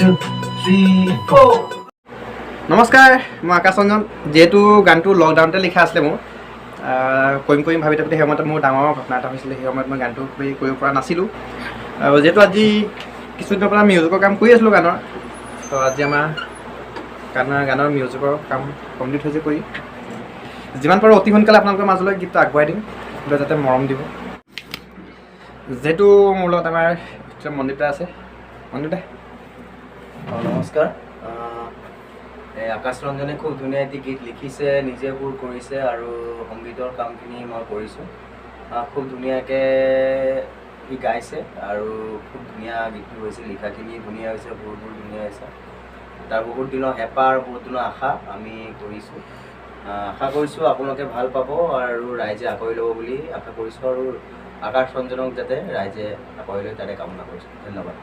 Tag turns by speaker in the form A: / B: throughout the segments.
A: 2, 3, 4.
B: নমস্কাৰ মই আকাশ ৰঞ্জন যেহেতু গানটো লকডাউনতে লিখা আছিলে মোৰ কৰিম ভাবি থাকোঁতে সেই সময়ত মোৰ ডাঙৰ ঘটনা এটা হৈছিলে সেই সময়ত মই গানটো কৰিব পৰা নাছিলোঁ আৰু যেহেতু আজি কিছুদিনৰ পৰা মিউজিকৰ কাম কৰি আছিলোঁ গানৰ তো আজি আমাৰ গানৰ মিউজিকৰ কাম কমপ্লিট হৈছে কৰি যিমান পাৰোঁ অতি সোনকালে আপোনালোকৰ মাজলৈ গীতটো আগবঢ়াই দিম যাতে মৰম দিব যেহেতু মোৰ লগত আমাৰ মন্দিৰটা আছে মন্দিৰটা
C: নমস্কাৰ আকাশ ৰঞ্জনে খুব ধুনীয়া এটি গীত লিখিছে নিজে সুৰ কৰিছে আৰু সংগীতৰ কামখিনি মই কৰিছোঁ খুব ধুনীয়াকৈ সি গাইছে আৰু খুব ধুনীয়া গীতটো হৈছে লিখাখিনি ধুনীয়া হৈছে সুৰবোৰ ধুনীয়া হৈছে তাৰ বহুত দিনৰ হেঁপাহ আৰু বহুত দিনৰ আশা আমি কৰিছোঁ আশা কৰিছোঁ আপোনালোকে ভাল পাব আৰু ৰাইজে আঁকোৱালি ল'ব বুলি আশা কৰিছোঁ আৰু আকাশ ৰঞ্জনক যাতে ৰাইজে আঁকোৱালি লয় তাতে কামনা কৰিছোঁ ধন্যবাদ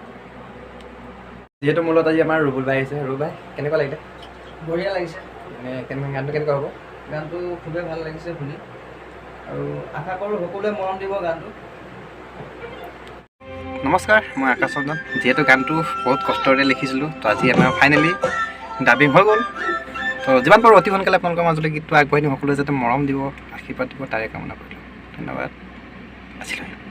B: যিহেতু মোৰ লগত আজি আমাৰ ৰুবুল ভাই আহিছে ৰুবুল ভাই কেনেকুৱা লাগিলে
D: বঢ়িয়া লাগিছে
B: গানটো কেনেকুৱা হ'ব
D: গানটো খুবেই ভাল লাগিছে শুনি আৰু আশা কৰোঁ সকলোৱে মৰম দিব গানটো
B: নমস্কাৰ মই আকাশ ৰঞ্জন যিহেতু গানটো বহুত কষ্টৰে লিখিছিলোঁ তো আজি আমাৰ ফাইনেলি ডাবিং হৈ গ'ল তো যিমান পাৰোঁ অতি সোনকালে আপোনালোকৰ মাজলৈ গীতটো আগবঢ়াই দিম সকলোৱে যাতে মৰম দিব আশীৰ্বাদ দিব তাৰে কামনা কৰিলোঁ ধন্যবাদ আজিলৈ